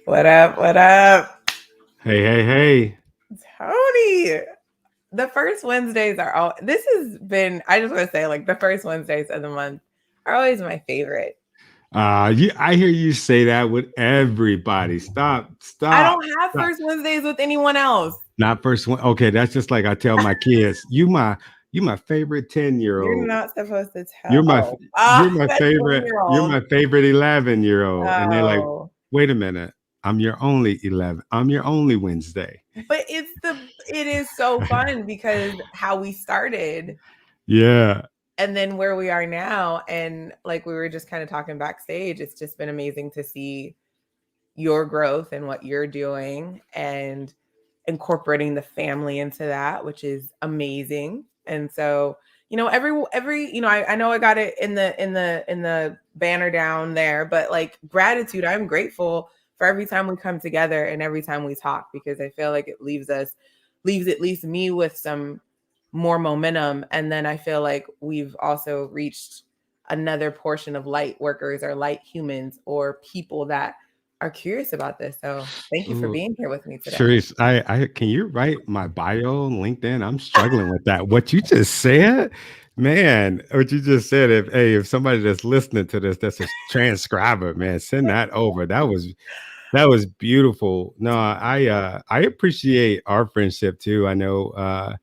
What up? What up? Hey, hey, hey. Tony. The first Wednesdays are all this has been I just want to say like the first Wednesdays of the month are always my favorite. I hear you say that with everybody. Stop, I stop, don't have stop. first Wednesdays with anyone else. Not first one. Okay, that's just like I tell my kids. You my favorite 10-year You're old. not supposed to tell. You're my Oh, you're my that 10 favorite. year You're old. my favorite 11-year-old. And they're like, Oh, wait a minute. I'm your only 11. I'm your only Wednesday. but it is so fun because how we started Yeah. and then where we are now. And like we were just kind of talking backstage, it's just been amazing to see your growth and what you're doing and incorporating the family into that, which is amazing. And so, every, I know I got it in the banner down there, but like gratitude, I'm grateful for every time we come together and every time we talk, because I feel like it leaves at least me with some more momentum. And then I feel like we've also reached another portion of light workers or light humans or people that are curious about this. So thank you for Ooh, being here with me today. Sharice, I can you write my bio on LinkedIn? I'm struggling with that. What you just said, man, what you just said. If somebody that's listening to this, that's a transcriber, man, send that over. That was beautiful. No, I appreciate our friendship too. I know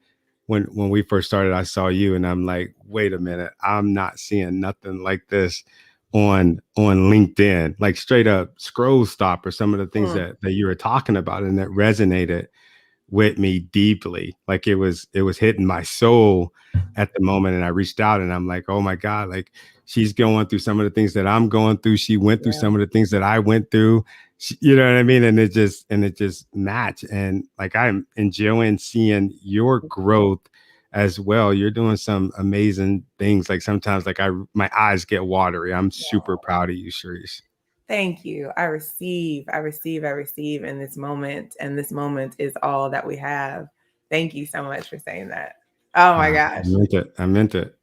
when we first started, I saw you and I'm like, wait a minute, I'm not seeing nothing like this on LinkedIn. Like straight up scroll stop or some of the things Mm, that you were talking about and that resonated with me deeply. Like it was hitting my soul at the moment. And I reached out and I'm like, oh my God, like she's going through some of the things that I'm going through. She went through yeah. some of the things that I went through. You know what I mean? And it just matched. And like I'm enjoying seeing your growth as well. You're doing some amazing things. Like sometimes like my eyes get watery. I'm super Yeah. proud of you, Sharice. Thank you. I receive in this moment, and this moment is all that we have. Thank you so much for saying that. Oh my I gosh. meant it. I meant it.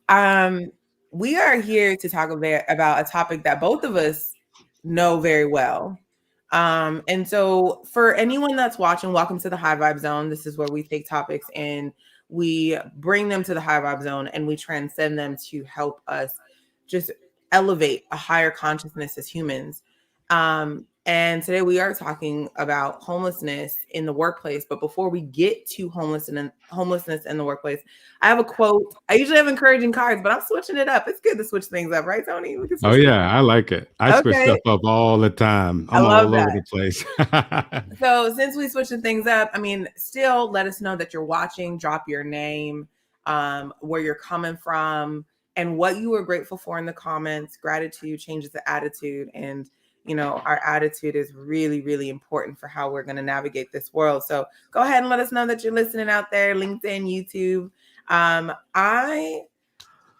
Um, we are here to talk about a topic that both of us know very well. And so for anyone that's watching, welcome to the High Vibe Zone. This is where we take topics and we bring them to the High Vibe Zone and we transcend them to help us just elevate a higher consciousness as humans. And today we are talking about homelessness in the workplace. But before we get to homelessness in the workplace, I have a quote. I usually have encouraging cards, but I'm switching it up. It's good to switch things up, right, Tony? We can Oh switch things yeah, I like it. I up. switch Okay. stuff up all the time. I I'm love all over that. the place. So since we switching things up, I mean, still let us know that you're watching. Drop your name, where you're coming from, and what you were grateful for in the comments. Gratitude changes the attitude, and our attitude is really, really important for how we're going to navigate this world. So go ahead and let us know that you're listening out there, LinkedIn, YouTube. I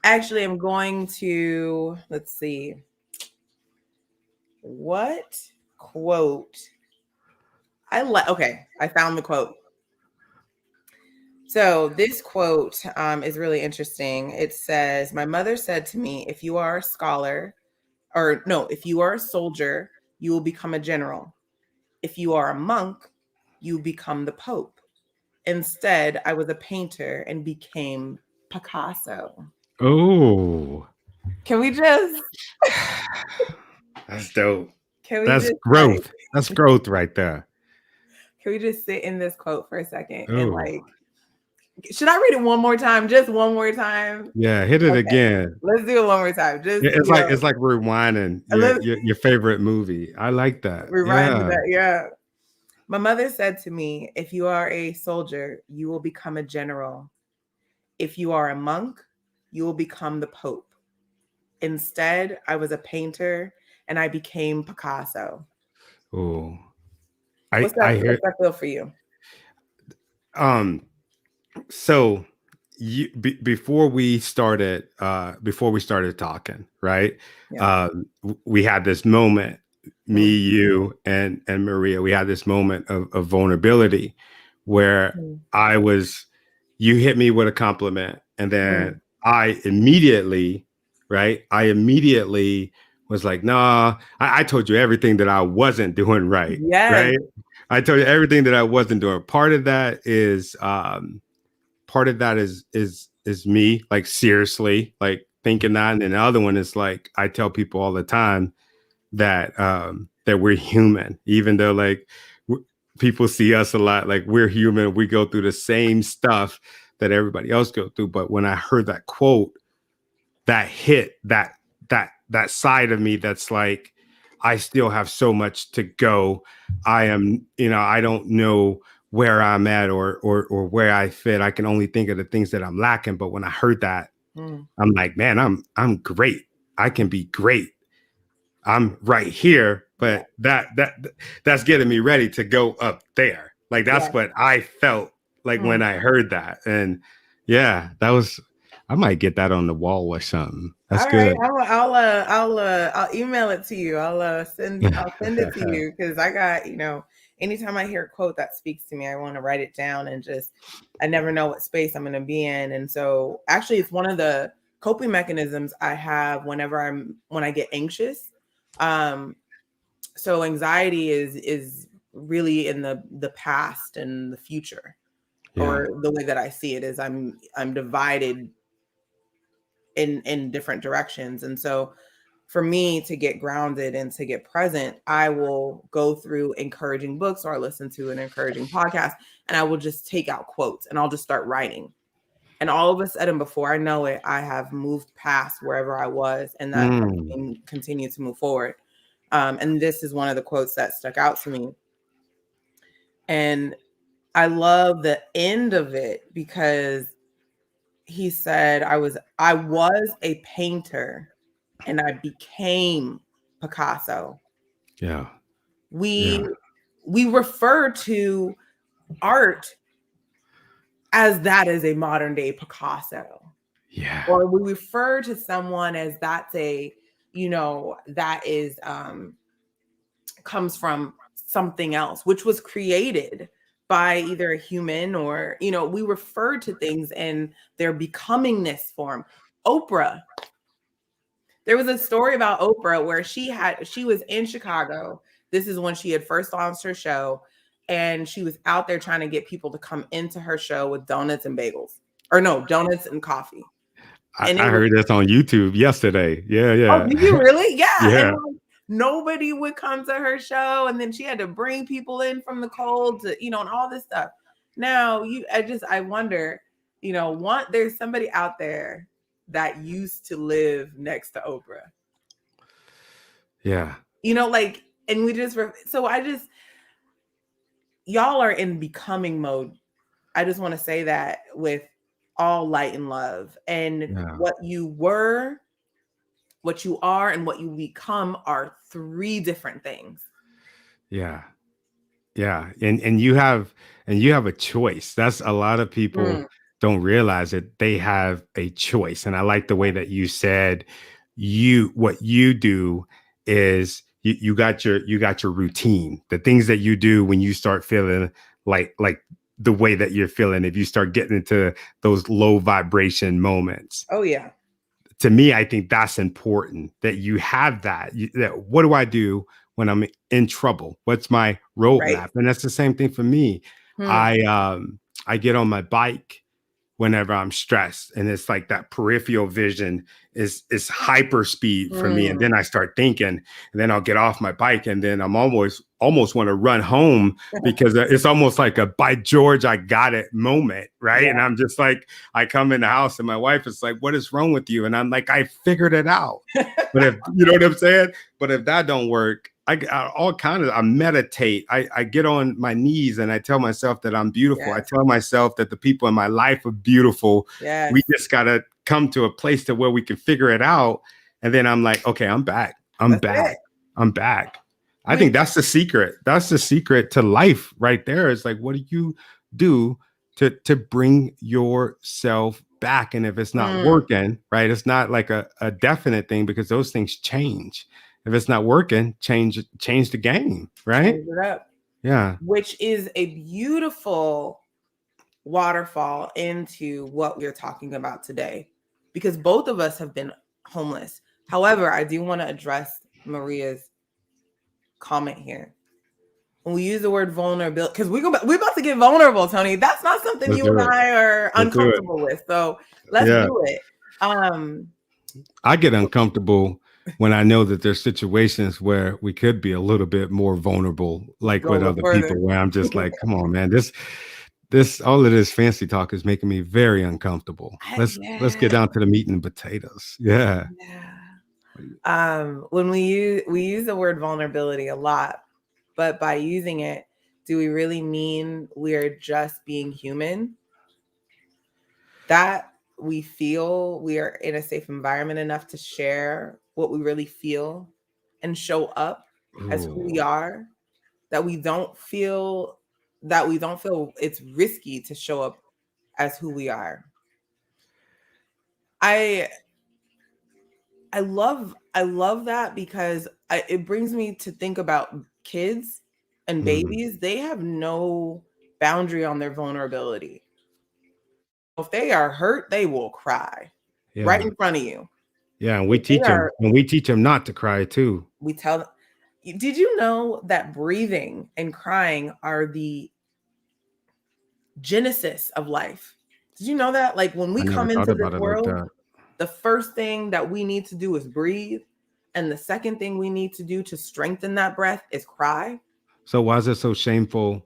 actually am going to let's see what quote I like. Okay, I found the quote. So this quote is really interesting. It says, "My mother said to me, if you are a scholar, or no, if you are a soldier, you will become a general. If you are a monk, you become the Pope. Instead, I was a painter and became Picasso." Oh, Can we just, that's dope. can we That's just like, growth. That's growth right there. can we just sit in this quote for a second and Oh, like, should I read it one more time? Just one more time? yeah. Hit it Okay, again. let's do it one more time. Just, It's like rewinding your let's your, your favorite movie. I like that. rewind to Yeah. that. Yeah. My mother said to me, if you are a soldier, you will become a general. If you are a monk, you will become the Pope. Instead, I was a painter and I became Picasso. Oh, What's I that? hear. What's that feel for you? Um. So before we started talking, right? Yeah. We had this moment, me, Mm, you, and Maria. We had this moment of vulnerability where mm, I was. You hit me with a compliment, and then mm, I immediately, right? I immediately was like, nah, I told you everything that I wasn't doing right. Yes. Right. I told you everything that I wasn't doing. Part of that is me, like, seriously, like, thinking that. And then the other one is like, I tell people all the time that we're human, even though, like, people see us a lot, like, we're human, we go through the same stuff that everybody else go through. But when I heard that quote, that hit that side of me that's like, I still have so much to go. I am, I don't know where I'm at, or where I fit. I can only think of the things that I'm lacking. But when I heard that, Mm. I'm like, man, I'm great. I can be great. I'm right here, Yeah. but that's getting me ready to go up there. Like, that's Yeah. what I felt like when Mm. I heard that. And yeah, that was, I might get that on the wall or something. That's All right, good. I'll email it to you. I'll send it to you because I got, anytime I hear a quote that speaks to me, I want to write it down and just, I never know what space I'm going to be in. And so actually it's one of the coping mechanisms I have when I get anxious. Um, so anxiety is really in the past and the future, Yeah. or the way that I see it is I'm divided in different directions. And so for me to get grounded and to get present, I will go through encouraging books, or I listen to an encouraging podcast, and I will just take out quotes and I'll just start writing. And all of a sudden, before I know it, I have moved past wherever I was, and that Mm, and continue to move forward. And this is one of the quotes that stuck out to me. And I love the end of it because he said, I was a painter and I became Picasso. yeah. We Yeah. we refer to art as that is a modern day Picasso, Yeah. or we refer to someone as that's a, that is comes from something else, which was created by either a human, or we refer to things and they're becoming this form. Oprah, there was a story about Oprah where she was in Chicago. This is when she had first launched her show, and she was out there trying to get people to come into her show with donuts and bagels, or no, donuts and coffee. I, And it I was, heard this on YouTube yesterday. Yeah, oh, did you yeah. really? Yeah. And Yeah. like, nobody would come to her show, and then she had to bring people in from the cold to, and all this stuff. Now, I wonder, there's somebody out there that used to live next to Oprah. Yeah. Like, and so y'all are in becoming mode. I just want to say that with all light and love, and Yeah. what you were, what you are, and what you become are three different things. Yeah. Yeah, and you have a choice. That's, a lot of people Mm, don't realize that they have a choice. And I like the way that you said, what you do is, you got your routine, the things that you do when you start feeling like the way that you're feeling, if you start getting into those low vibration moments. oh yeah. To me, I think that's important, that you have that. What do I do when I'm in trouble? What's my Right. roadmap? And that's the same thing for me. Hmm. I get on my bike whenever I'm stressed, and it's like that peripheral vision is hyper speed for me. And Hmm. then I start thinking, and then I'll get off my bike, and then I'm almost want to run home, because it's almost like a by George I got it moment, right? And Yeah. I'm just like, I come in the house and my wife is like, what is wrong with you? And I'm like, I figured it out. But if you know what I'm saying, but if that don't work, I meditate. I get on my knees and I tell myself that I'm beautiful. I Yes. tell myself that the people in my life are beautiful. We Yes. just gotta come to a place to where we can figure it out. And then I'm like, okay, I'm back. I'm That's back. it. I'm back. I Which, think that's the secret. That's the secret to life right there. It's like, what do you do to bring yourself back? And if it's not mm, working, right, it's not like a definite thing, because those things change. If it's not working, change the game, right? change it up. Yeah. Which is a beautiful waterfall into what we're talking about today, because both of us have been homeless. However, I do want to address Maria's comment here. When we use the word vulnerability, because we're about to get vulnerable, Tony. That's not something Let's you and do it. I are Let's do it. uncomfortable with. So let's Yeah. do it. Um, I get uncomfortable when I know that there's situations where we could be a little bit more vulnerable, like go a with little other people, further. where I'm just like, come on, man, this all of this fancy talk is making me very uncomfortable. Let's get Yeah, down to the meat and potatoes. Yeah. yeah. When we use the word vulnerability a lot, but by using it, do we really mean we're just being human? That we feel we are in a safe environment enough to share what we really feel and show up as who we Ooh, are, that we don't feel it's risky to show up as who we are. I love that because it brings me to think about kids and mhm. babies. They have no boundary on their vulnerability. If they are hurt, they will cry right Yeah. in front of you. Yeah, and we If they teach them, are, and we teach them not to cry too. we tell them. Did you know that breathing and crying are the genesis of life? Did you know that? Like when we I never come thought into this about it like world, that. the first thing that we need to do is breathe. And the second thing we need to do to strengthen that breath is cry. So why is it so shameful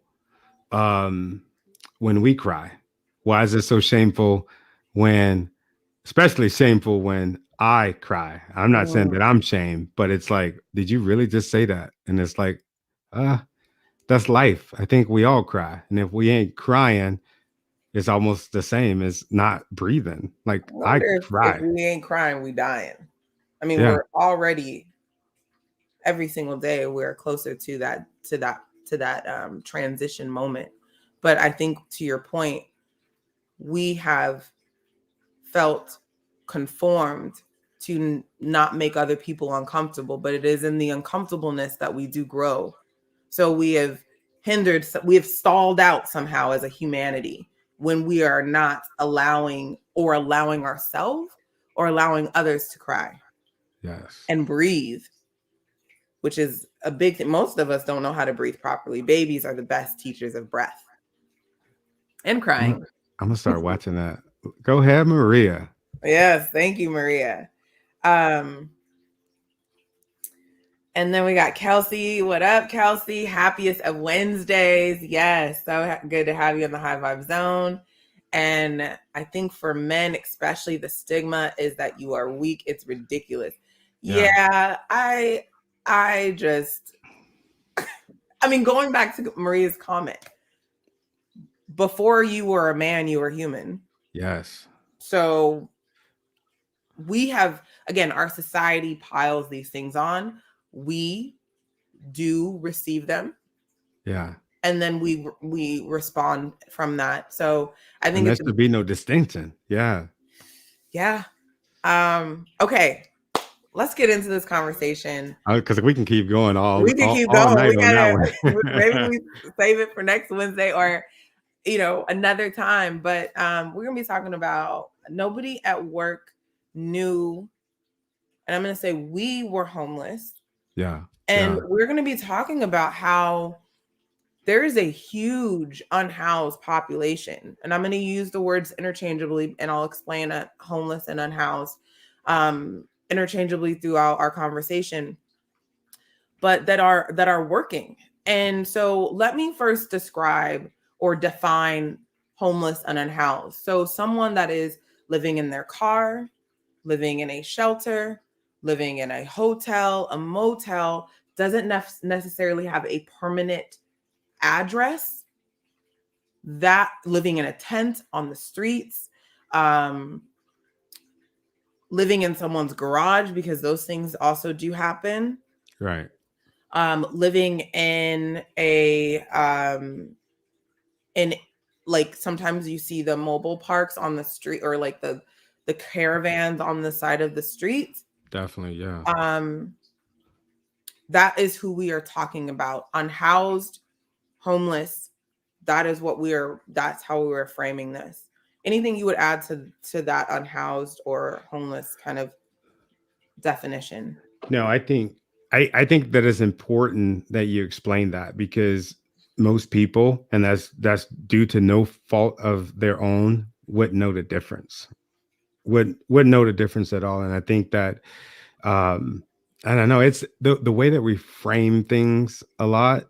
um when we cry? Why is it so shameful when, especially shameful when I cry? I'm not saying Mm, that I'm shamed, but it's like, did you really just say that? And it's like, uh, that's life. I think we all cry. And if we ain't crying, it's almost the same as not breathing. I Like I wonder if cry. we ain't crying, we dying. I mean, Yeah. we're already every single day we're closer to that transition moment. But I think to your point, we have felt conformed to not make other people uncomfortable, but it is in the uncomfortableness that we do grow. So we have stalled out somehow as a humanity when we are not allowing ourselves or allowing others to cry Yes. and breathe, which is a big thing. Most of us don't know how to breathe properly. Babies are the best teachers of breath and I'm gonna, crying. I'm gonna start watching that. Go ahead, Maria. Yes, thank you, Maria. Um, And then we got Kelsey. What up, Kelsey? Happiest of Wednesdays. Yes, so good to have you in the high vibe zone. And I think for men, especially, the stigma is that you are weak. It's ridiculous. Yeah. Yeah, I just, I mean, going back to Maria's comment, before you were a man, you were human. Yes. So we have, again, our society piles these things on. We do receive them, Yeah. and then we respond from that. So I And think there it's should be no distinction. Yeah. yeah. Okay, let's get into this conversation. Because we can keep going We can keep all going. night We on that gotta maybe one. we save it for next Wednesday or another time. But we're gonna be talking about nobody at work knew, and I'm gonna say we were homeless, Yeah. and Yeah. we're gonna be talking about how there is a huge unhoused population. And I'm going to use the words interchangeably, and I'll explain homeless and unhoused interchangeably throughout our conversation, but that are working. And so let me first describe or define homeless and unhoused. So someone that is living in their car, living in a shelter, living in a hotel, a motel, doesn't necessarily have a permanent address, that living in a tent on the streets, um, living in someone's garage, because those things also do happen. Right. Living in like sometimes you see the mobile parks on the street, or like the caravans on the side of the street. Definitely. Yeah. Um, that is who we are talking about. Unhoused, homeless. That's how we were framing this. Anything you would add to that unhoused or homeless kind of definition. No, I think that it's important that you explain that because most people, and that's due to no fault of their own, wouldn't know the difference. Wouldn't know the difference at all. And I think that um I don't know, it's the way that we frame things a lot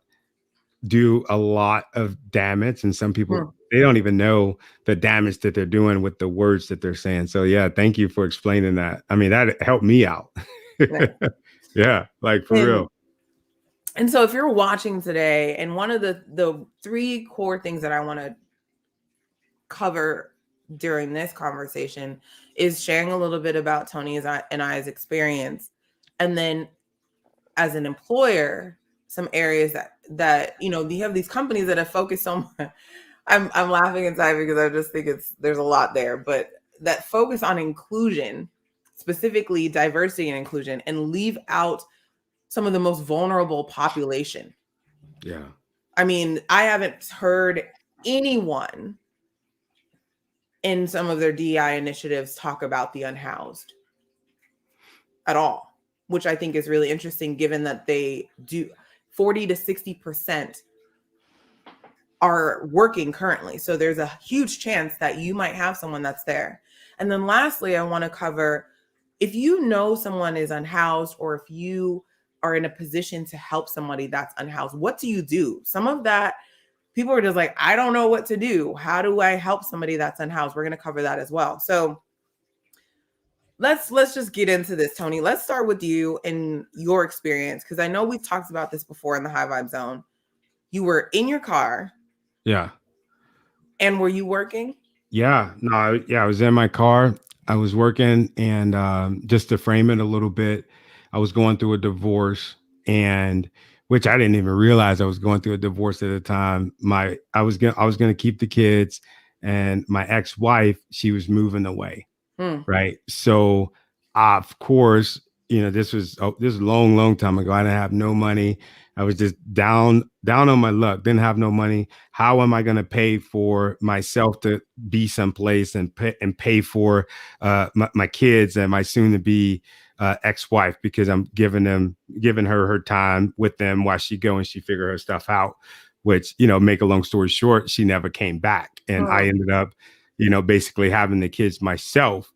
do a lot of damage, and some people Hmm. they don't even know the damage that they're doing with the words that they're saying. So yeah, thank you for explaining that. I mean, that helped me out. Nice. Yeah, like for And real. and so if you're watching today, and one of the three core things that I want to cover during this conversation is sharing a little bit about Tony's and I's experience, and then as an employer, some areas that you have these companies that have focused on. I'm laughing inside because I just think there's a lot there, but that focus on inclusion, specifically diversity and inclusion, and leave out some of the most vulnerable population. Yeah. I mean, I haven't heard anyone in some of their DEI initiatives talk about the unhoused at all, which I think is really interesting given that they do 40 to 60% are working currently. So there's a huge chance that you might have someone that's there. And then lastly, I want to cover if you know someone is unhoused or if you are in a position to help somebody that's unhoused, what do you do? Some of that people are just like, I don't know what to do. How do I help somebody that's unhoused? We're going to cover that as well. So let's just get into this, Tony. Let's start with you and your experience because I know we've talked about this before in the high vibe zone. You were in your car, Yeah. and were you working? Yeah. No, yeah, I was in my car. I was working, and just to frame it a little bit, I was going through a divorce, and which I didn't even realize I was going through a divorce at the time. I was gonna keep the kids, and my ex-wife, she was moving away. Hmm. Right. So, of course, this is a long, long time ago. I didn't have no money. I was just down on my luck. Didn't have no money. How am I going to pay for myself to be someplace and pay for my kids and my soon to be ex-wife because I'm giving her time with them while she go and she figure her stuff out. Which make a long story short, she never came back, and I Hmm. ended up basically having the kids myself,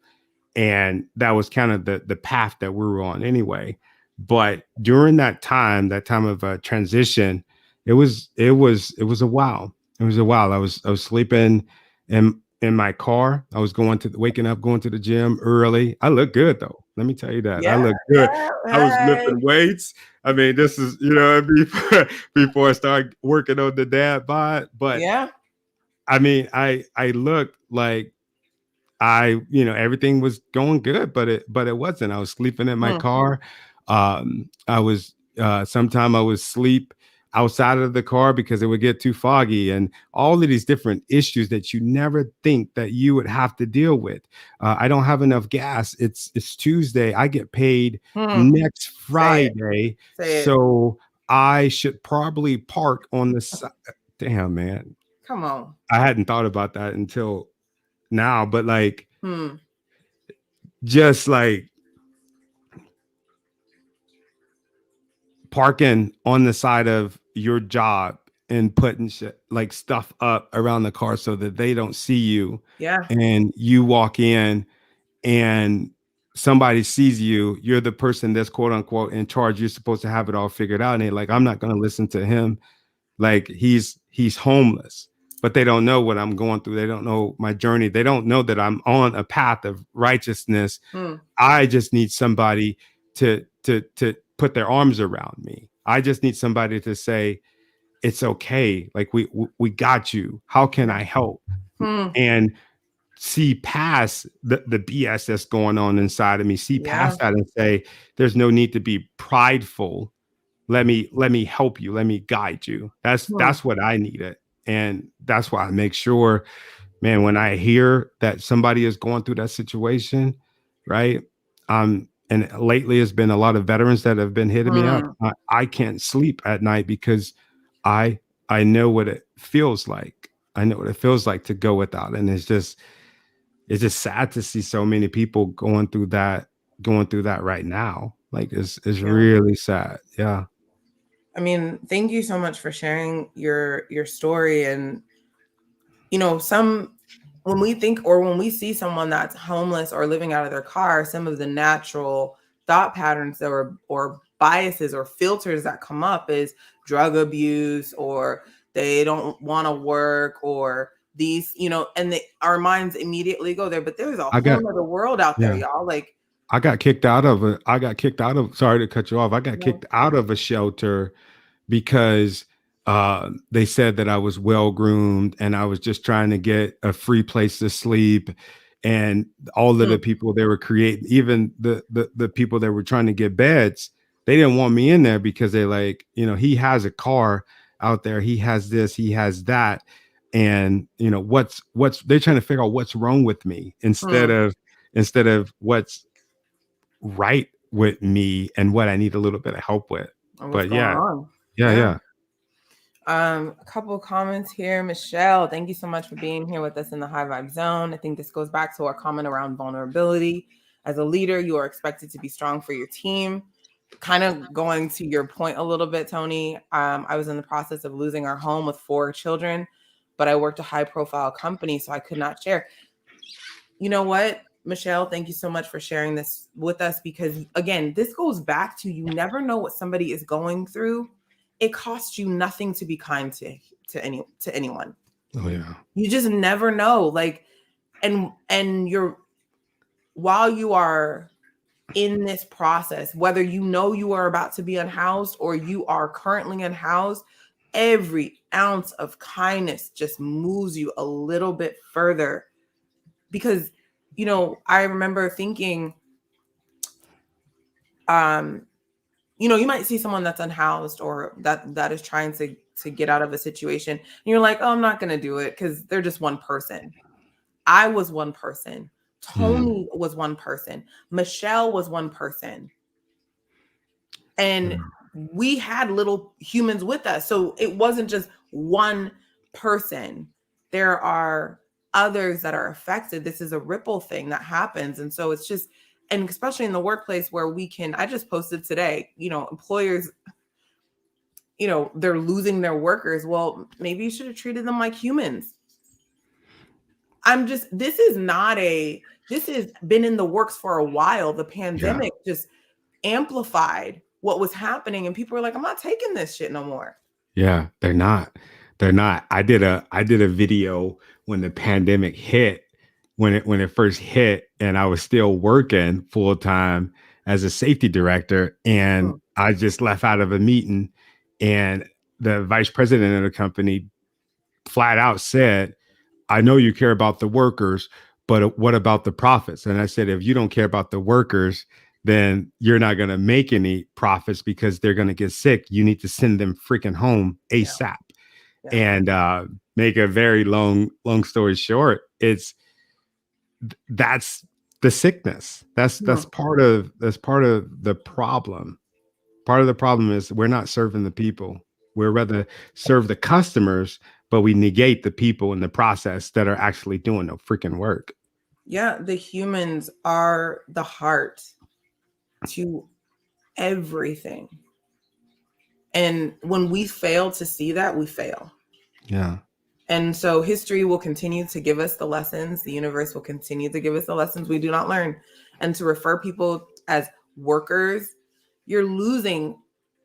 and that was kind of the path that we were on anyway. But during that time of transition, it was a while. It was a while. I was sleeping in my car. I was waking up, going to the gym early. I look good though. Let me tell you that I Yeah. look good. I was Hey. lifting weights. I mean, this is before I started working on the dad bod. But Yeah. I mean, I looked like everything was going good, but it wasn't. I was sleeping in my Hmm. car. I was sometime I would sleep outside of the car because it would get too foggy, and all of these different issues that you never think that you would have to deal with. I don't have enough gas. It's Tuesday. I get paid Hmm. next Say it. Friday, Say it. so I should probably park on the side. Damn, man. Come on. I hadn't thought about that until now, but like Hmm. just like parking on the side of your job and putting shit like stuff up around the car so that they don't see you, Yeah. and you walk in and somebody sees you, you're the person that's quote unquote in charge, you're supposed to have it all figured out, and they're like, I'm not going to listen to him, like he's homeless. But they don't know what I'm going through, they don't know my journey, they don't know that I'm on a path of righteousness. Hmm. I just need somebody to put their arms around me. I just need somebody to say, it's okay. Like we got you. How can Yeah. I help? Hmm. And see past the BS that's going on inside of me. See Yeah. past that and say, there's no need to be prideful. Let me help you. Let me guide you. Hmm. That's what I needed. And that's why I make sure, man, when I hear that somebody is going through that situation, right? And lately it's been a lot of veterans that have been hitting me up. Hmm. I can't sleep at night because I I know what it feels like. I know what it feels like to go without. And it's just sad to see so many people going through that. going through that right now. Like it's Yeah. really sad. Yeah. I mean, thank you so much for sharing your story. And some, when we think or when we see someone that's homeless or living out of their car, some of the natural thought patterns or biases or filters that come up is drug abuse, or they don't want to work, or these, and our minds immediately go there. But there's a I whole got nother world out there, yeah. y'all. Like, I got kicked out of, sorry to cut you off. I got no. kicked out of a shelter because they said that I was well groomed and I was just trying to get a free place to sleep. And all of the Mm, people they were creating, even the people that were trying to get beds, they didn't want me in there because they like, he has a car out there, he has this, he has that. And what's they're trying to figure out what's wrong with me mm. instead of what's right with me and what I need a little bit of help with. And what's But going yeah, on? yeah, Yeah. yeah. A couple of comments here. Michelle, thank you so much for being here with us in the High Vibe Zone. I think this goes back to our comment around vulnerability. As a leader, you are expected to be strong for your team. Kind of going to your point a little bit, Tony. I was in the process of losing our home with 4 children, but I worked a high profile company, so I could not share. You know what, Michelle, thank you so much for sharing this with us, because again, this goes back to, you never know what somebody is going through. It costs you nothing to be kind to anyone. Oh yeah. You just never know. Like, and you're, while you are in this process, whether you are about to be unhoused or you are currently unhoused, every ounce of kindness just moves you a little bit further. Because I remember thinking, you might see someone that's unhoused or that is trying to get out of a situation, and you're like, oh, I'm not going to do it because they're just one person. I was one person. Mm, Tony was one person. Michelle was one person. And yeah. we had little humans with us. So it wasn't just one person. There are others that are affected. This is a ripple thing that happens. And so it's just, and especially in the workplace where I just posted today, employers, they're losing their workers. Well, maybe you should have treated them like humans. This has been in the works for a while. The Yeah. pandemic just amplified what was happening, and people were like, I'm not taking this shit no more. Yeah. They're not. They're not. I did a video when the pandemic hit, when it first hit, and I was still working full time as a safety director, and Hmm. I just left out of a meeting, and the vice president of the company flat out said, I know you care about the workers, but what about the profits? And I said, if you don't care about the workers, then you're not going to make any profits because they're going to get sick. You need to send them freaking home Yeah. ASAP. Yeah. And make a very long story short, that's the sickness. That's Hmm. part of the problem. Part of the problem is we're not serving the people. We're rather serve the customers, but we negate the people in the process that are actually doing the freaking work. Yeah. The humans are the heart to everything. And when we fail to see that, we fail. Yeah. And so history will continue to give us the lessons. The universe will continue to give us the lessons we do not learn. And to refer people as workers, you're losing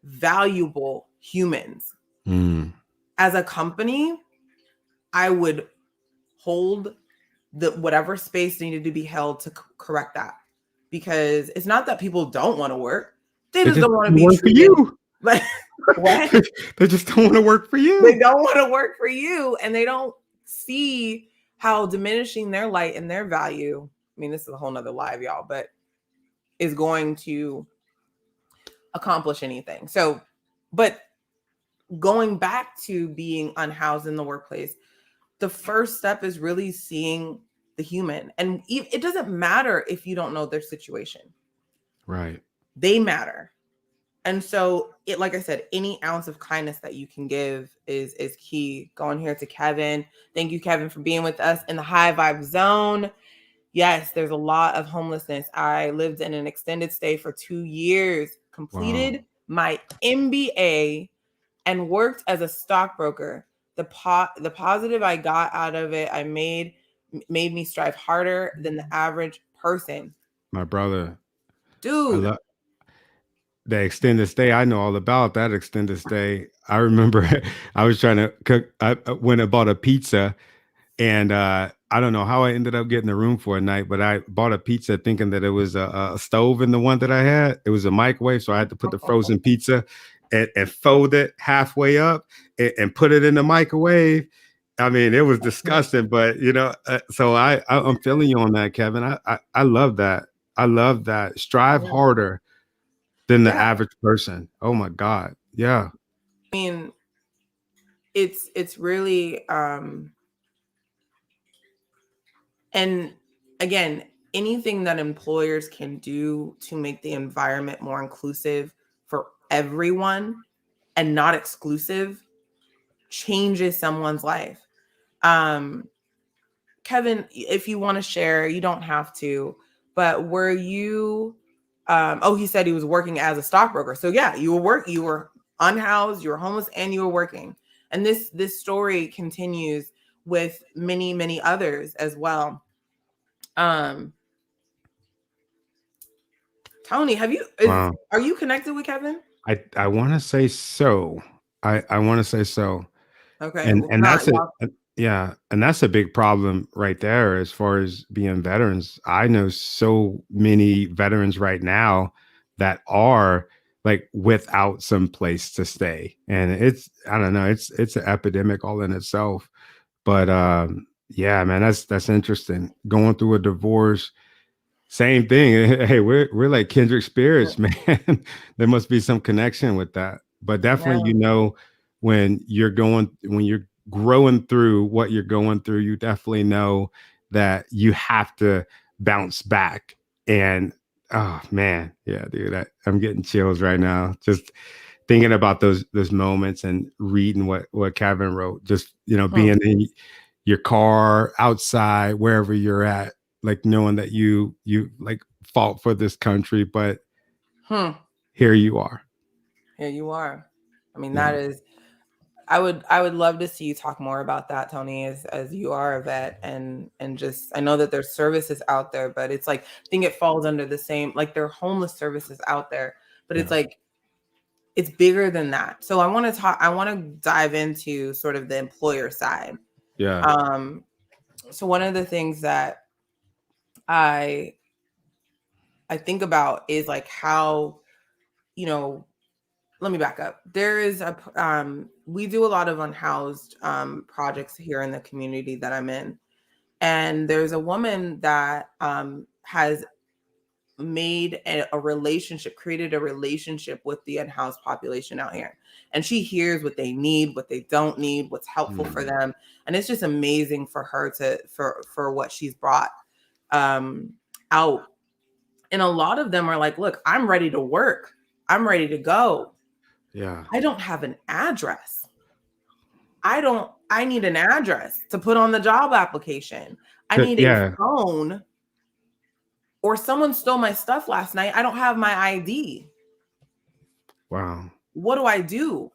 valuable humans. Mm. As a company, I would hold the whatever space needed to be held to correct that, because it's not that people don't want to work, they They just just don't want to don't be work for treated you. like what. They just don't want to work for They you. don't want to work for you, and they don't see how diminishing their light and their value, I mean, this is a whole nother live, y'all, but is going to accomplish anything. So, but going back to being unhoused in the workplace, the first step is really seeing the human. And it doesn't matter if you don't know their situation, Right. they matter. And so like I said, any ounce of kindness that you can give is key. Going here to Kevin. Thank you, Kevin, for being with us in the High Vibe Zone. Yes, there's a lot of homelessness. I lived in an extended stay for 2 years, Wow. completed my MBA, and worked as a stockbroker. The positive I got out of it, made me strive harder than the average person. My brother, I Dude, love the extended stay. I know all about that extended stay. I remember I was trying to cook. I went and bought a pizza, and I don't know how I ended up getting a room for a night, but I bought a pizza thinking that it was a stove in the one that I had. It was a microwave, so I had to put the frozen pizza and fold it halfway up and put it in the microwave. I mean, it was disgusting, but so I'm feeling you on that, Kevin. I love that. I love that. Strive harder than the yeah. average person. Oh my God. Yeah. I mean, it's really and again, anything that employers can do to make the environment more inclusive for everyone and not exclusive changes someone's life. Um, Kevin, if you want to share, you don't have to, but were you oh, he said he was working as a stockbroker. So yeah, you were unhoused, you were homeless, and you were working. And this story continues with many, many others as well. Um, Tony, Wow. are you connected with Kevin? I want to say so. I want to say so. Okay, And well, and not that's a y'all. yeah, and that's a big problem right there as far as being veterans. I know so many veterans right now that are like without some place to stay. And it's I don't know, it's an epidemic all in itself. But yeah, man, that's interesting. Going through a divorce, same thing. Hey, we're like kindred spirits, man. There must be some connection with that. But definitely, Yeah, when you're growing through what you're going through, you definitely know that you have to bounce back. And oh man, yeah, dude, I'm getting chills right now. Just thinking about those moments and reading what Kevin wrote. Just hmm, being in your car, outside, wherever you're at, like knowing that you like fought for this country, but hmm. here you are. Here you are. I mean, that Yeah, is. I would love to see you talk more about that, Tony, as you are a vet, and just I know that there's services out there, but it's like I think it falls under the same, like there are homeless services out there, but it's yeah, like it's bigger than that. So I want to dive into sort of the employer side. yeah, Um, so one of the things that I I think about is like how, you know, let me back up. There is we do a lot of unhoused projects here in the community that I'm in. And there's a woman that has created a relationship with the unhoused population out here. And she hears what they need, what they don't need, what's helpful for mm, them. And it's just amazing for her for what she's brought um, out. And a lot of them are like, look, I'm ready to work. I'm ready to go. yeah. I don't have an address. I need an address to put on the job application. I need a Yeah. phone, or someone stole my stuff last night. I don't have my ID. Wow. What do I do?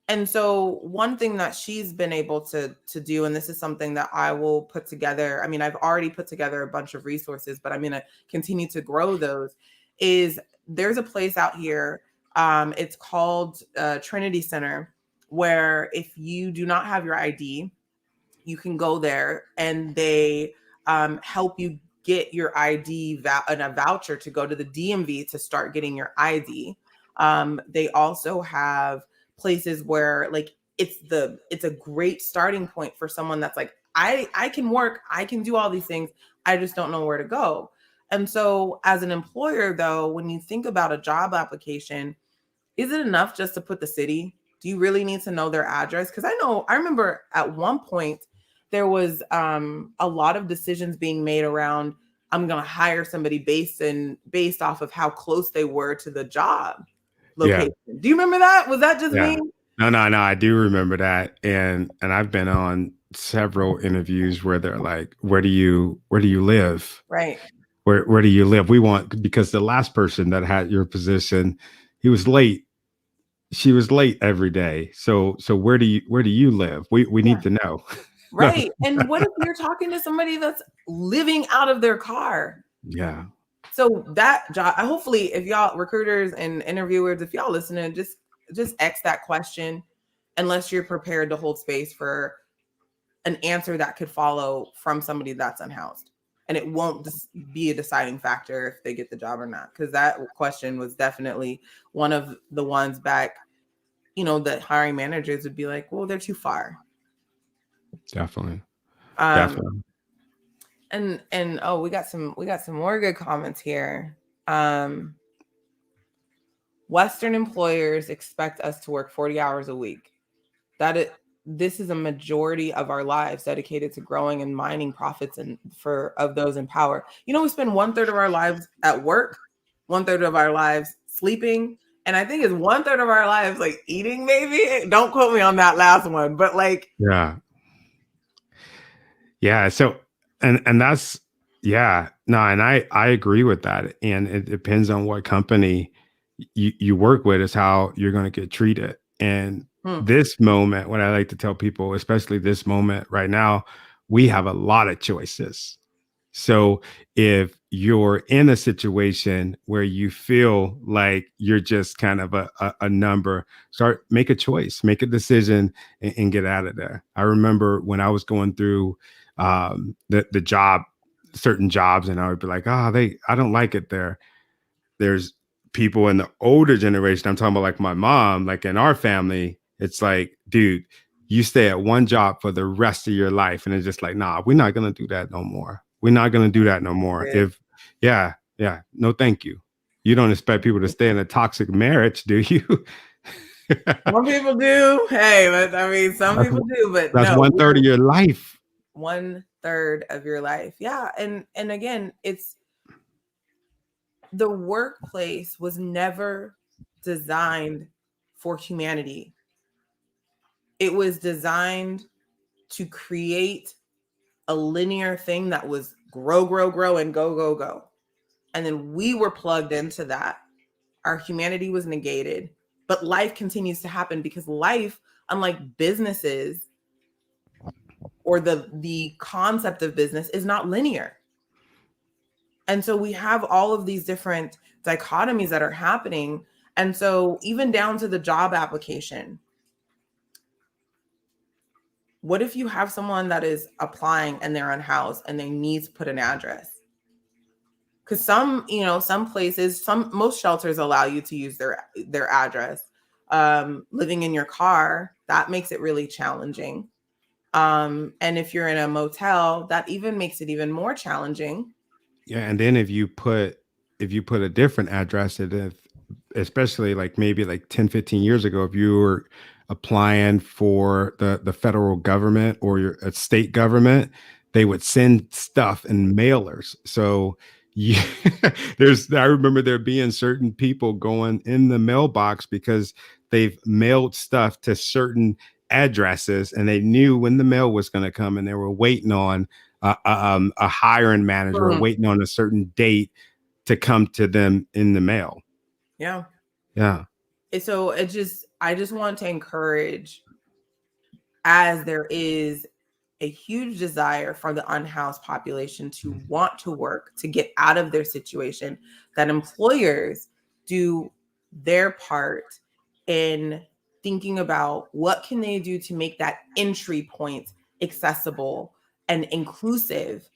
And so one thing that she's been able to do, and this is something that I will put together. I mean, I've already put together a bunch of resources, but I'm going to continue to grow those. Is there's a place out here. It's called Trinity Center, where if you do not have your ID, you can go there and they help you get your ID and a voucher to go to the DMV to start getting your ID. They also have places where like it's a great starting point for someone that's like I can work, I can do all these things, I just don't know where to go. And so as an employer though, when you think about a job application, is it enough just to put the city? Do you really need to know their address? Because I remember at one point there was a lot of decisions being made around I'm going to hire somebody based off of how close they were to the job Yeah. location. Do you remember that? Was that just Yeah. me? No, no, no. I do remember that, and I've been on. several interviews where they're like, where do you live? Right. Where do you live? We want, because the last person that had your position, he was late. She was late every day. So where do you live? We Yeah. need to know. Right. And what if you're talking to somebody that's living out of their car? Yeah, So that job, hopefully, if y'all recruiters and interviewers, if y'all listening, just X that question, unless you're prepared to hold space for an answer that could follow from somebody that's unhoused, and it won't be a deciding factor if they get the job or not. Because that question was definitely one of the ones back. That hiring managers would be like, "Well, they're too far." definitely. Um, Definitely. and oh, we got some more good comments here. Um, Western employers expect us to work 40 hours a week. This is a majority of our lives dedicated to growing and mining profits and for of those in power. We spend 1/3 of our lives at work, 1/3 of our lives sleeping, and I think it's 1/3 of our lives like eating. Maybe don't quote me on that last one, but like, Yeah. Yeah. So, and that's, yeah, no, and I agree with that. And it depends on what company you work with, is how you're going to get treated. And hmm, this moment, what I like to tell people, especially this moment right now, we have a lot of choices. So if you're in a situation where you feel like you're just kind of a number, make a choice, make a decision, and get out of there. I remember when I was going through the job, certain jobs, and I would be like, I don't like it there. There's people in the older generation. I'm talking about like my mom, like in our family, it's like, dude, you stay at one job for the rest of your life. And it's just like, nah, we're not going to do that no more. We're not going to do that no more. good. Yeah, yeah, no, thank you. You don't expect people to stay in a toxic marriage, do you? Some people do. Hey, but I mean, some that's people do, but that's no, one third we're of your life. 1/3 of your life. Yeah, and again, it's the workplace was never designed for humanity. It was designed to create a linear thing that was grow, grow, grow, and go, go, go. And then we were plugged into that. Our humanity was negated, but life continues to happen because life, unlike businesses or the concept of business, is not linear. And so we have all of these different dichotomies that are happening. And so even down to the job application, what if you have someone that is applying and they're unhoused and they need to put an address? Because some places, most shelters allow you to use their address. Living in your car, that makes it really challenging. And if you're in a motel, that even makes it even more challenging. Yeah, and then if you put a different address, especially like maybe like 10, 15 years ago, if you were applying for the federal government or your a state government, they would send stuff in mailers. So you, I remember there being certain people going in the mailbox because they've mailed stuff to certain addresses, and they knew when the mail was going to come, and they were waiting on a hiring manager, or Mm, waiting on a certain date to come to them in the mail. yeah. Yeah. So I just want to encourage, as there is a huge desire for the unhoused population to want to work, to get out of their situation, that employers do their part in thinking about what can they do to make that entry point accessible and inclusive,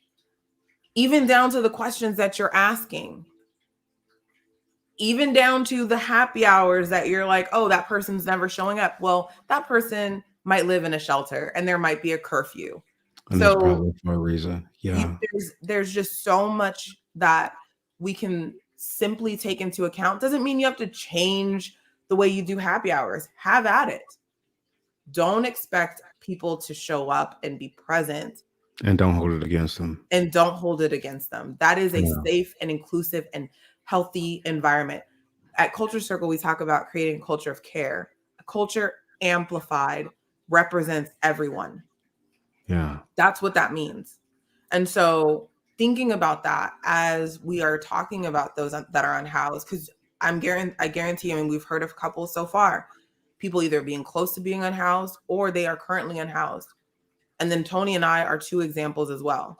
even down to the questions that you're asking, even down to the happy hours that you're like, oh, that person's never showing up. Well, that person might live in a shelter and there might be a curfew. And that's So probably for a reason. Yeah. there's just so much that we can simply take into account. Doesn't mean you have to change the way you do happy hours. Have at it. Don't expect people to show up and be present, And don't hold it against them. and don't hold it against them. That is a Yeah. safe and inclusive and healthy environment. At Culture Circle, we talk about creating a culture of care. A culture amplified represents everyone. Yeah. That's what that means. And so thinking about that as we are talking about those that are unhoused, because I guarantee, I mean, we've heard of couples so far, people either being close to being unhoused or they are currently unhoused. And then Tony and I are two examples as well.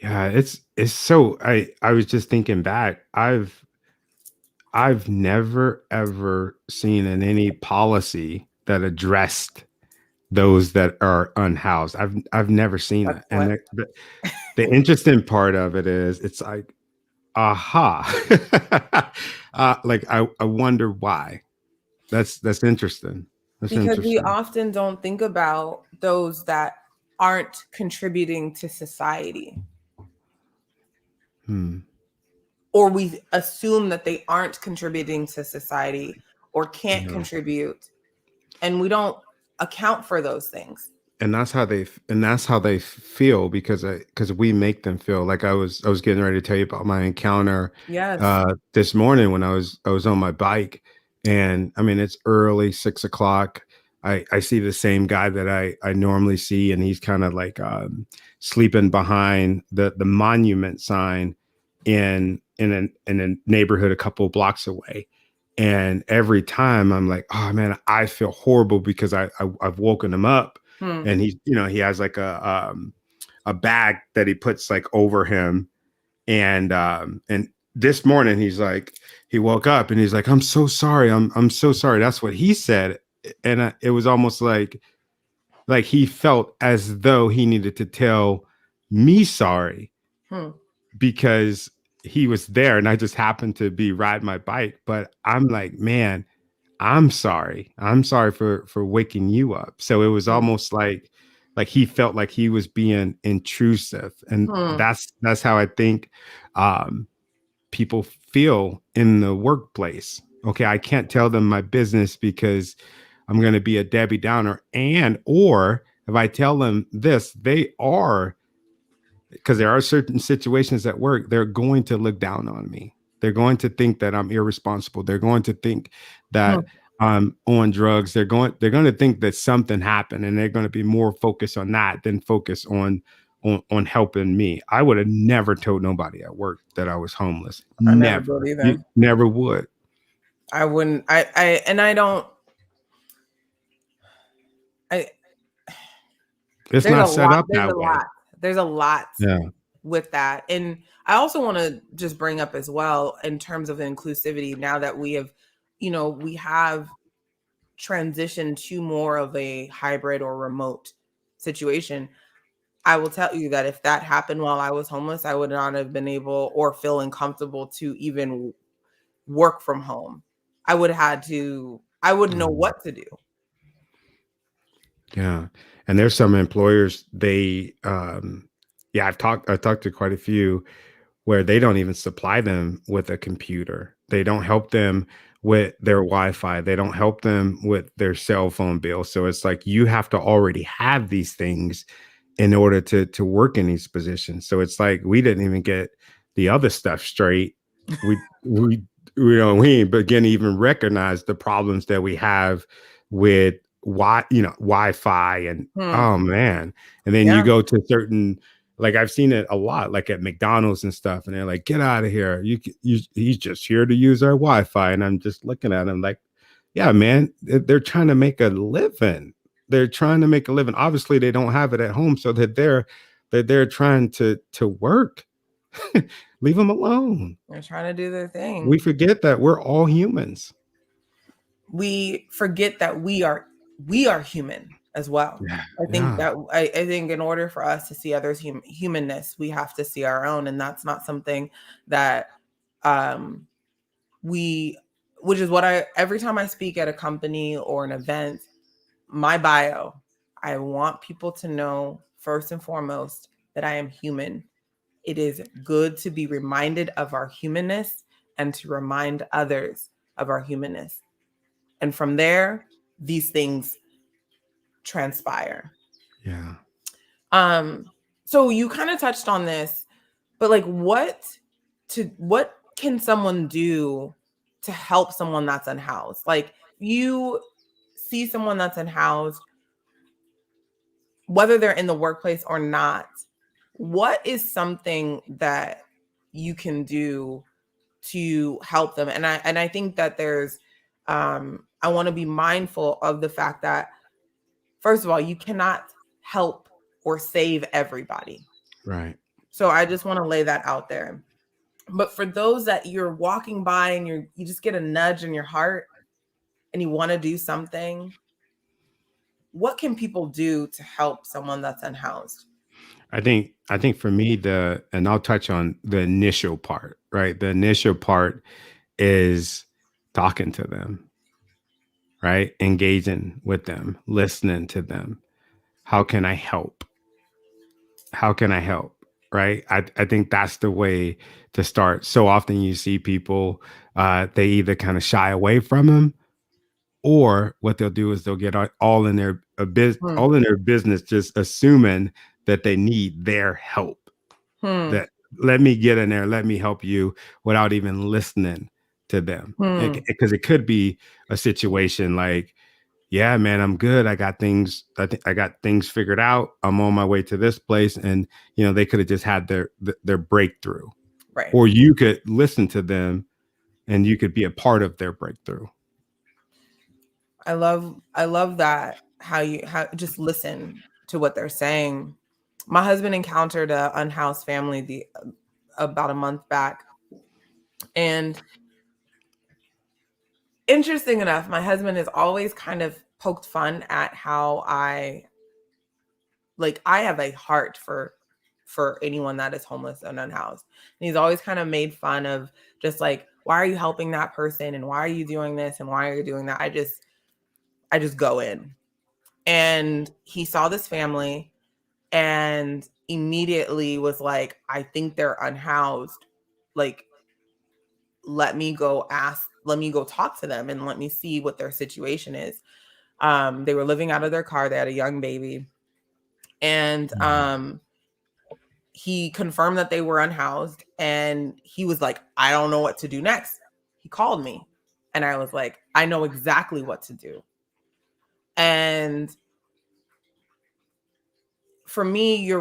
Yeah, it's so I was just thinking back. I've never ever seen in any policy that addressed those that are unhoused. I've never seen That's it. And what. the interesting part of it is it's like, aha. Like I wonder why. That's interesting. That's Because we interesting. often don't think about those that aren't contributing to society, Hmm. or we assume that they aren't contributing to society or can't Yeah. contribute, and we don't account for those things. And that's how they feel because we make them feel like I was getting ready to tell you about my encounter Yes. this morning when I was on my bike, and I mean it's early 6 o'clock. I see the same guy that I normally see, and he's kind of like sleeping behind the monument sign in a neighborhood a couple of blocks away. And every time I'm like, oh man, I feel horrible because I've woken him up, Hmm. and he has like a bag that he puts like over him, and this morning he woke up and he's like, I'm so sorry, I'm so sorry. That's what he said, and it was almost like he felt as though he needed to tell me sorry Hmm. because he was there and I just happened to be riding my bike. But I'm like, man, I'm sorry. I'm sorry for waking you up. So it was Hmm. almost like he felt like he was being intrusive. And Hmm. that's how I think um people feel in the workplace. Okay, I can't tell them my business because I'm going to be a Debbie Downer, and or if I tell them this, they are, because there are certain situations at work, they're going to look down on me. They're going to think that I'm irresponsible. They're going to think Hmm. that I'm on drugs. They're going to think that something happened, and they're going to be more focused on that than focus on helping me. I would have never told nobody at work that I was homeless. I never did Never. You either. never would. I wouldn't. And I don't. I It's there's a not set lot. up There's that a way. lot. There's a lot Yeah. with that. And I also want to just bring up as well in terms of inclusivity. Now that we have, we have transitioned to more of a hybrid or remote situation. I will tell you that if that happened while I was homeless, I would not have been able or feeling comfortable to even work from home. I wouldn't know Mm. what to do. Yeah. And there's some employers, yeah, I talked to quite a few where they don't even supply them with a computer. They don't help them with their Wi-Fi. They don't help them with their cell phone bill. So it's like you have to already have these things in order to work in these positions. So it's like we didn't even get the other stuff straight. We ain't begin to even recognize the problems that we have with Wi-Fi and Hmm. oh man. And then you Yeah. go to certain, like I've seen it a lot, like at McDonald's and stuff, and they're like, "Get out of here! He's just here to use our Wi-Fi." And I'm just looking at him like, "Yeah, man, they're trying to make a living. They're trying to make a living. Obviously, they don't have it at home, so that they're trying to work. Leave them alone. They're trying to do their We thing. forget that we're all humans." We forget that we are human as well. Yeah, I think yeah, that I think in order for us to see others humanness, we have to see our own, and that's not something that um we which is what I every time I speak at a company or an event, my bio, I want people to know first and foremost that I am human. It is good to be reminded of our humanness and to remind others of our humanness. And from there, these things transpire. yeah. Um, so you kind of touched on this, but like what can someone do to help someone that's unhoused? Like you see someone that's unhoused, whether they're in the workplace or not, what is something that you can do to help them? And I think that there's I want to be mindful of the fact that, first of all, you cannot help or save everybody. Right. So I just want to lay that out there. But for those that you're walking by and you just get a nudge in your heart and you want to do something, what can people do to help someone that's unhoused? I think for me, and I'll touch on the initial part, right? The initial part is talking to them, right? Engaging with them, listening to them. How can I help? How can I help? Right. I think that's the way to start. So often you see people, they either kind of shy away from them, or what they'll do is they'll get all in their Hmm. all in their business, just assuming that they need their help. Hmm. That let me get in there, let me help you, without even listening to them. Hmm. Because it could be a situation like, yeah, man, I'm good. I got things. I got things figured out. I'm on my way to this place, and they could have just had their breakthrough, Right. or you could listen to them, and you could be a part of their breakthrough. I love that, how just listen to what they're saying. My husband encountered a unhoused family the about a month back, and interesting enough, my husband has always kind of poked fun at how I have a heart for anyone that is homeless and unhoused. And he's always kind of made fun of, just like, why are you helping that person, and why are you doing this, and why are you doing that? I just go in. And he saw this family and immediately was like, I think they're unhoused. Like, let me go talk to them and let me see what their situation is. They were living out of their car. They had a young baby. And Mm. he confirmed that they were unhoused. And he was like, I don't know what to do next. He called me. And I was like, I know exactly what to do. And for me,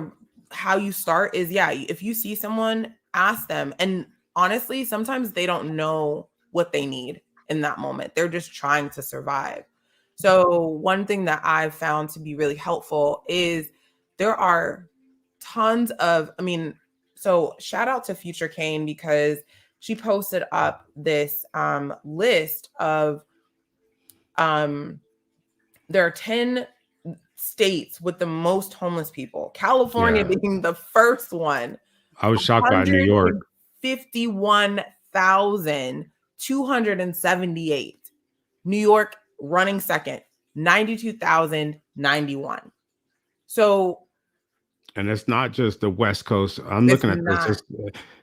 how you start is, yeah, if you see someone, ask them. And honestly, sometimes they don't know what they need in that moment. They're just trying to survive. So one thing that I've found to be really helpful is there are tons of, so shout out to Future Kane, because she posted up this list of um there are 10 states with the most homeless people, California Yeah, being the first one. I was shocked by New York. 151,278. New York running second, 92,091. So And it's not just the West Coast. I'm it's looking at this. not It's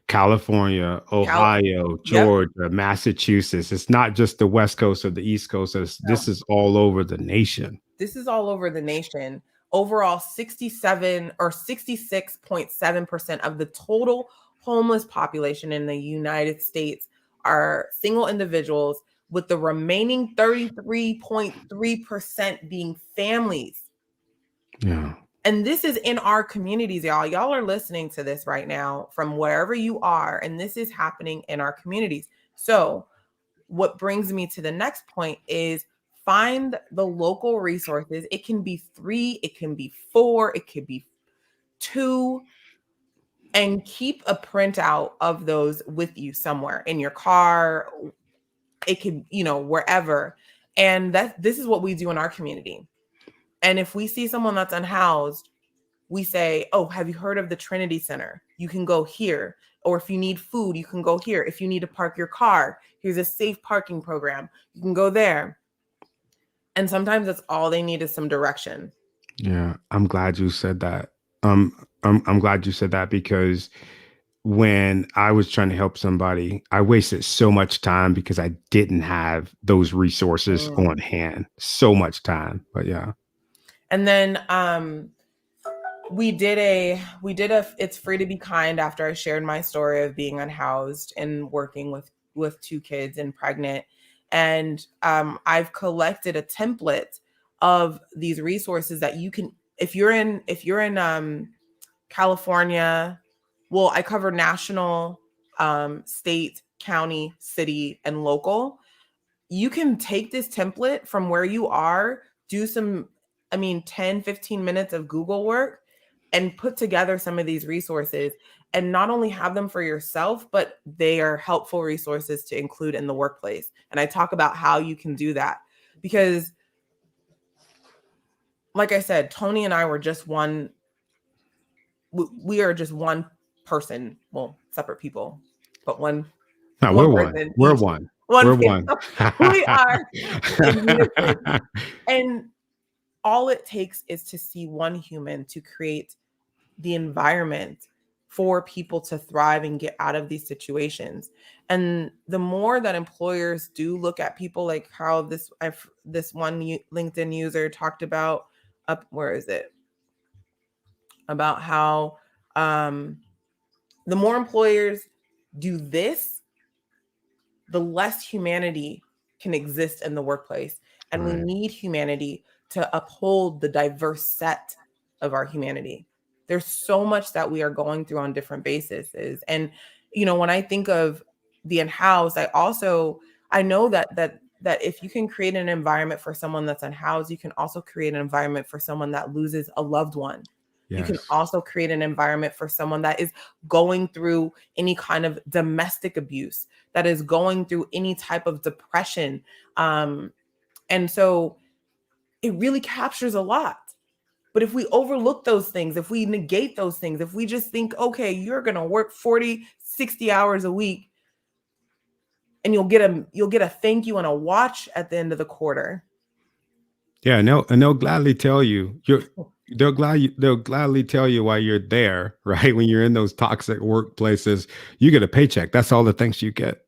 California, Cal. Ohio, Yep. Georgia, Massachusetts. It's not just the West Coast or the East Coast. This is all over the nation. This is all over the nation. Overall, 67 or 66.7% of the total homeless population in the United States are single individuals, with the remaining 33.3% being families. Yeah. And this is in our communities, y'all. Y'all are listening to this right now from wherever you are, and this is happening in our communities. So, what brings me to the next point is, find the local resources. It can be 3, it can be 4, it could be 2, and keep a printout of those with you somewhere in your car. It could, wherever. And this is what we do in our community. And if we see someone that's unhoused, we say, oh, have you heard of the Trinity Center? You can go here. Or if you need food, you can go here. If you need to park your car, here's a safe parking program. You can go there. And sometimes that's all they need, is some direction. Yeah, I'm glad you said that. I'm glad you said that, because when I was trying to help somebody, I wasted so much time because I didn't have those resources on Mm. hand. So much time. But yeah. And then we did a it's free to be kind, after I shared my story of being unhoused and working with 2 kids and pregnant. And I've collected a template of these resources that you can if you're in California, well, I cover national, state, county, city, and local. You can take this template from where you are, do some, 10, 15 minutes of Google work and put together some of these resources, and not only have them for yourself, but they are helpful resources to include in the workplace. And I talk about how you can do that because, like I said, Tony and I were just one. We are just one person, well, separate people, but one No, one we're one. person We're each, one. one We're family. one. We are in unison. And all it takes is to see one human to create the environment for people to thrive and get out of these situations. And the more that employers do look at people, like how this one LinkedIn user talked about, up where is it, about how the more employers do this, the less humanity can exist in the workplace. And we Right. need humanity to uphold the diverse set of our humanity. There's so much that we are going through on different bases. And, when I think of the unhoused, I know that if you can create an environment for someone that's unhoused, you can also create an environment for someone that loses a loved one. You can Yes. also create an environment for someone that is going through any kind of domestic abuse, that is going through any type of depression. And so it really captures a lot. But if we overlook those things, if we negate those things, if we just think, okay, you're going to work 40, 60 hours a week and you'll get a thank you and a watch at the end of the quarter. Yeah, and they'll gladly tell you they'll gladly tell you while you're there, right? When you're in those toxic workplaces, you get a paycheck. That's all the thanks you get.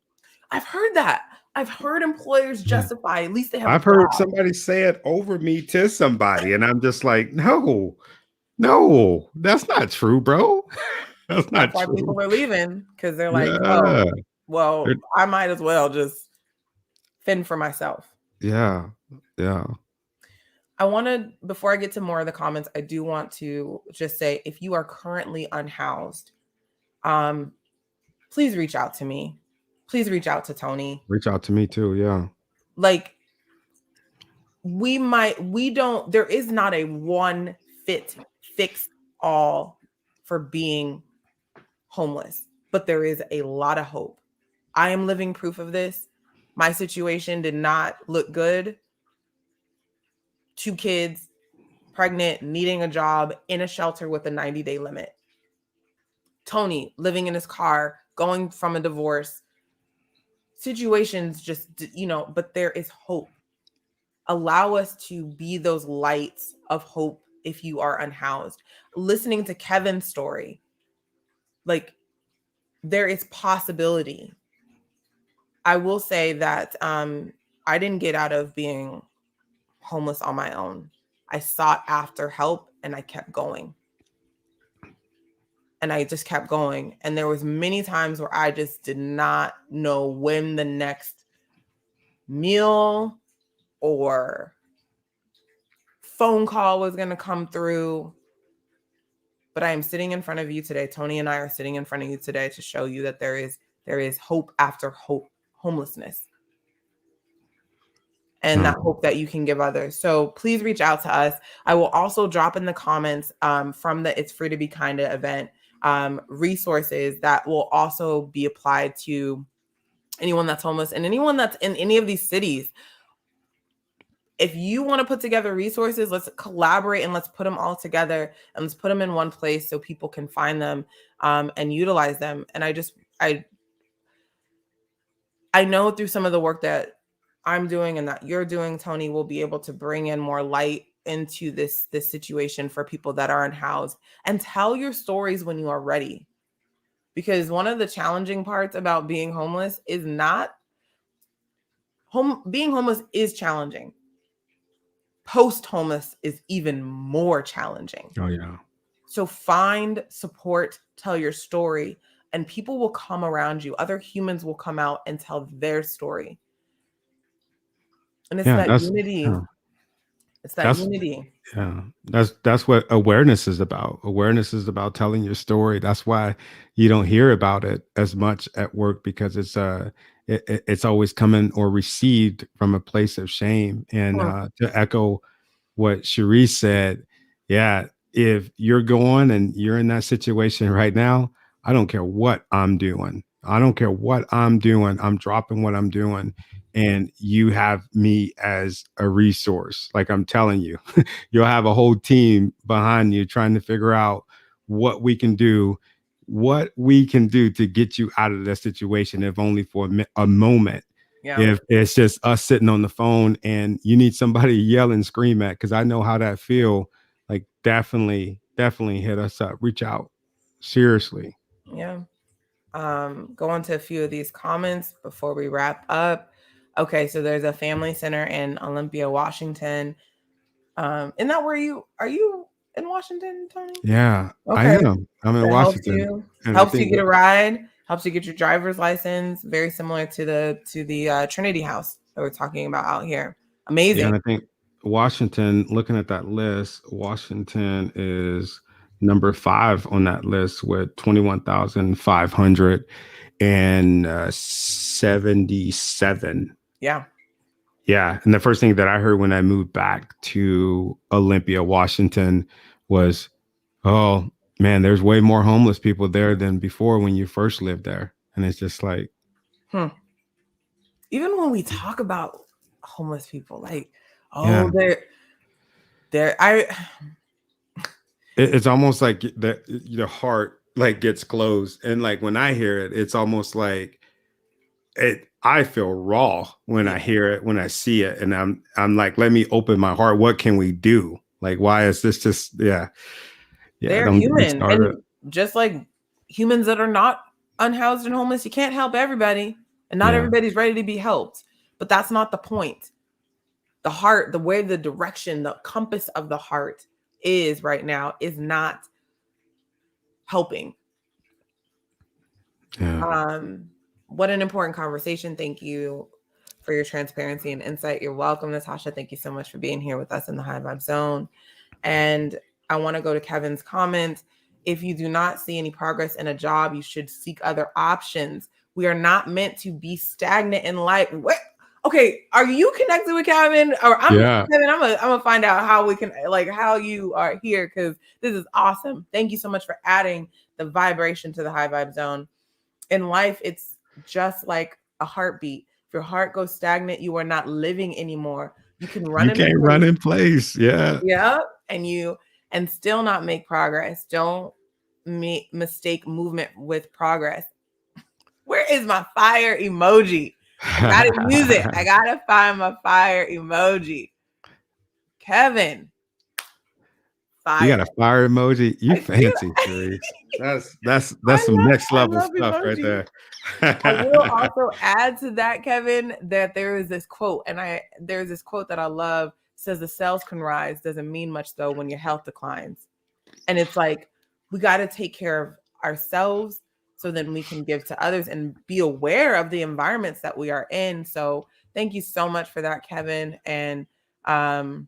I've heard that. I've heard employers Yeah. justify, at least they have a I've heard job. somebody say it over me to somebody, and I'm just like, no, no, that's not true, bro. That's That's not why true. people are leaving, because they're like, Yeah. oh, well, I might as well just fend for myself. Yeah. Yeah. Before I get to more of the comments, I do want to just say, if you are currently unhoused, um, please reach out to me. Please reach out to Tony. Reach out to me too. Yeah. Like, there is not a one fix all for being homeless, but there is a lot of hope. I am living proof of this. My situation did not look good. 2 kids, pregnant, needing a job, in a shelter with a 90-day limit. Tony living in his car, going from a divorce. Situations just, but there is hope. Allow us to be those lights of hope if you are unhoused. Listening to Kevin's story, like, there is possibility. I will say that I didn't get out of being homeless on my own. I sought after help and I kept going. And I just kept going. And there was many times where I just did not know when the next meal or phone call was going to come through. But I am sitting in front of you today. Tony and I are sitting in front of you today to show you that there is hope after homelessness. And that hope that you can give others. So please reach out to us. I will also drop in the comments from the It's Free to Be Kinda event resources that will also be applied to anyone that's homeless and anyone that's in any of these cities. If you want to put together resources, let's collaborate and let's put them all together and let's put them in one place so people can find them and utilize them. And I know through some of the work that I'm doing and that you're doing, Tony, will be able to bring in more light into this situation for people that are unhoused, and tell your stories when you are ready. Because one of the challenging parts about being homeless is not being homeless is challenging. Post homeless is even more challenging. Oh yeah. So find support, tell your story, and people will come around you. Other humans will come out and tell their story. And it's Yeah. that That's unity. yeah. It's that That's unity. yeah. That's what awareness is about. Awareness is about telling your story. That's why you don't hear about it as much at work because it's always coming or received from a place of shame. And Hmm. to echo what Cherie said, yeah, if you're going and you're in that situation right now, I don't care what I'm doing. I don't care what I'm doing. I'm dropping what I'm doing. And you have me as a resource. Like I'm telling you, you'll have a whole team behind you trying to figure out what we can do, what we can do to get you out of that situation, if only for a moment. Yeah. If it's just us sitting on the phone and you need somebody to yell and scream at, because I know how that feel. Like definitely hit us up. Reach out. Seriously. Yeah. Go on to a few of these comments before we wrap up. Okay, so there's a family center in Olympia, Washington. Isn't that where you are? You in Washington, Tony? Yeah, I Okay, am. I'm in that Washington. And I helps you think get that a ride, helps you get your driver's license. Very similar to the Trinity House that we're talking about out here. yeah, Amazing. and I think Washington, looking at that list, Washington is number 5 on that list with 21,577. Yeah, Yeah. And the first thing that I heard when I moved back to Olympia, Washington was, oh man, there's way more homeless people there than before when you first lived there. And it's just like, hmm. Even when we talk about homeless people, like, yeah, oh, they're I it's almost like the heart like gets closed. And like when I hear it, it's almost like I feel raw when yeah, I hear it, when I see it. And I'm like, let me open my heart. What can we do? Like, why is this just, yeah. Yeah, they're don't get me human, started. and just like humans that are not unhoused and homeless, you can't help everybody, and not Yeah. everybody's ready to be helped. But that's not the point. The heart, the way, the direction, the compass of the heart is right now is not helping. Yeah. What an important conversation. Thank you for your transparency and insight. You're welcome, Natasha. Thank you so much for being here with us in the High Vibe Zone. And I want to go to Kevin's comment. If you do not see any progress in a job, you should seek other options. We are not meant to be stagnant in life. What? Okay, are you connected with Kevin? Or I'm Yeah. Kevin, I'm gonna find out how we can, like, how you are here, because this is awesome. Thank you so much for adding the vibration to the High Vibe Zone. In life, it's just like a heartbeat. If your heart goes stagnant, you are not living anymore. You can run You in a can't run place, in place. Yeah. yeah, and still not make progress. Don't mistake movement with progress. Where is my fire emoji? I gotta use it. I gotta find my fire emoji. Kevin, You fire. got a fire emoji. You I do. fancy, Therese. That's some next I level love stuff right emojis. there. I will also add to that, Kevin, that there is this quote, and there's this quote that I love. It says the cells can rise, doesn't mean much though when your health declines. And it's like we got to take care of ourselves so then we can give to others and be aware of the environments that we are in. So thank you so much for that, Kevin. And um,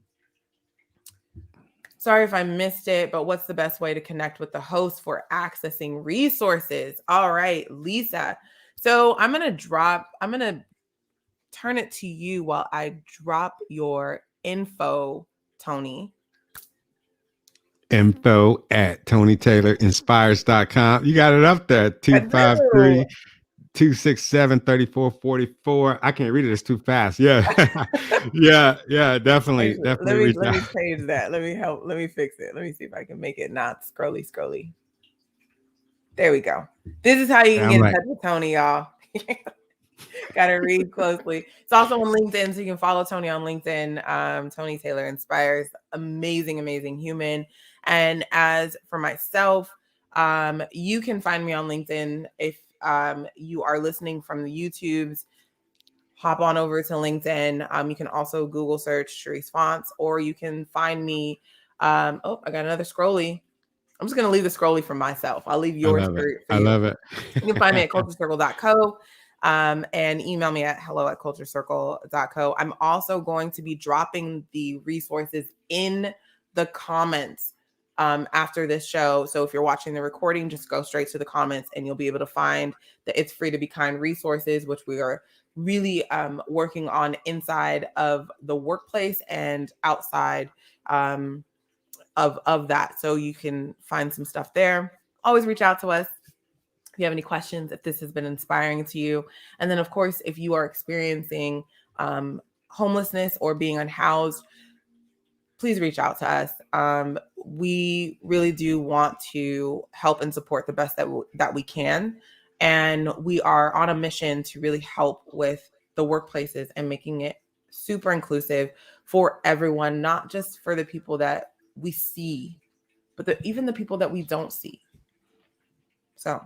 sorry if I missed it, but what's the best way to connect with the host for accessing resources? All right, Lisa. So I'm going to turn it to you while I drop your info, Tony. Info at TonyTaylorInspires.com. You got it up there. I Two five do. three 267-3444. I can't read it. It's too fast. Yeah. yeah. Definitely. Let Definitely me reach let out. me change that. Let me help. Let me fix it. Let me see if I can make it not scrolly. There we go. This is how you And can I'm get in like, touch with Tony, y'all. Gotta read closely. It's also on LinkedIn, so you can follow Tony on LinkedIn. Tony Taylor Inspires, amazing human. And as for myself, you can find me on LinkedIn if you are listening from the YouTubes. Hop on over to LinkedIn. You can also Google search Sharice Fonts, or you can find me. Oh, I got another scrolly. I'm just going to leave the scrolly for myself. I'll leave I yours love it. for I you. love it. You can find me at culturecircle.co. And email me at hello@culturecircle.co. I'm also going to be dropping the resources in the comments after this show. So if you're watching the recording, just go straight to the comments and you'll be able to find the It's Free to Be Kind resources, which we are really working on inside of the workplace and outside of that. So you can find some stuff there. Always reach out to us if you have any questions, if this has been inspiring to you. And then, of course, if you are experiencing homelessness or being unhoused, please reach out to us. We really do want to help and support the best that we can. And we are on a mission to really help with the workplaces and making it super inclusive for everyone, not just for the people that we see, but even the people that we don't see. So,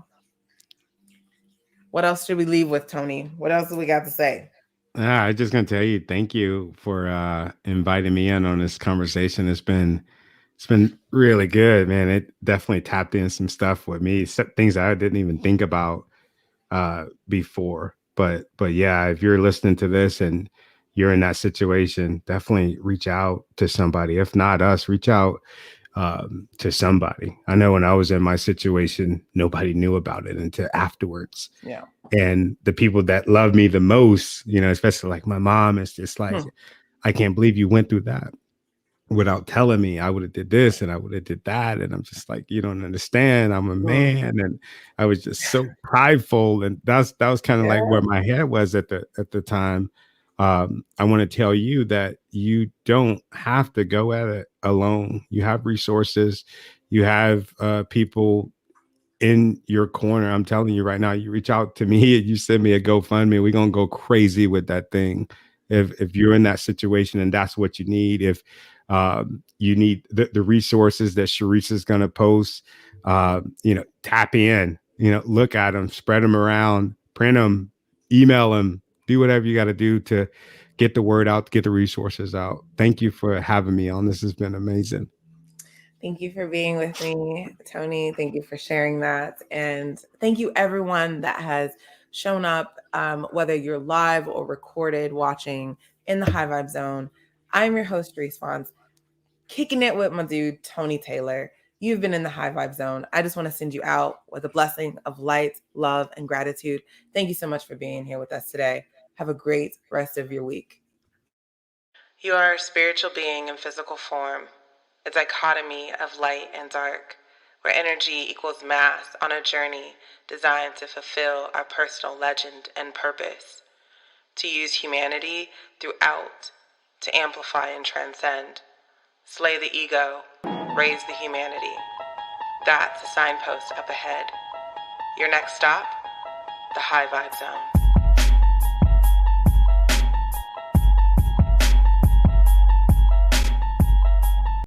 what else should we leave with, Tony? What else do we got to say? Yeah, I'm just gonna tell you, thank you for inviting me in on this conversation. It's been really good, man. It definitely tapped in some stuff with me, things I didn't even think about before. But yeah, if you're listening to this and you're in that situation, definitely reach out to somebody. If not us, reach out to somebody. I know when I was in my situation, nobody knew about it until afterwards. Yeah. And the people that love me the most, especially like my mom, is just like, I can't believe you went through that without telling me. I would have did this and I would have did that. And I'm just like, you don't understand. I'm a man. And I was just so prideful. And that was kind of like where my head was at the time. I want to tell you that you don't have to go at it alone. You have resources. You have people in your corner. I'm telling you right now, you reach out to me, you send me a GoFundMe, we're gonna go crazy with that thing. If you're in that situation and that's what you need, if you need the resources that Sharice is gonna post, tap in, look at them, spread them around, print them, email them, do whatever you got to do to get the word out, get the resources out. Thank you for having me on. This has been amazing. Thank you for being with me, Tony. Thank you for sharing that. And thank you, everyone that has shown up, whether you're live or recorded watching in the High Vibe Zone. I'm your host, Response, kicking it with my dude, Tony Taylor. You've been in the High Vibe Zone. I just want to send you out with a blessing of light, love, and gratitude. Thank you so much for being here with us today. Have a great rest of your week. You are a spiritual being in physical form, a dichotomy of light and dark, where energy equals mass on a journey designed to fulfill our personal legend and purpose, to use humanity throughout, to amplify and transcend, slay the ego, raise the humanity. That's a signpost up ahead. Your next stop, the High Vibe Zone.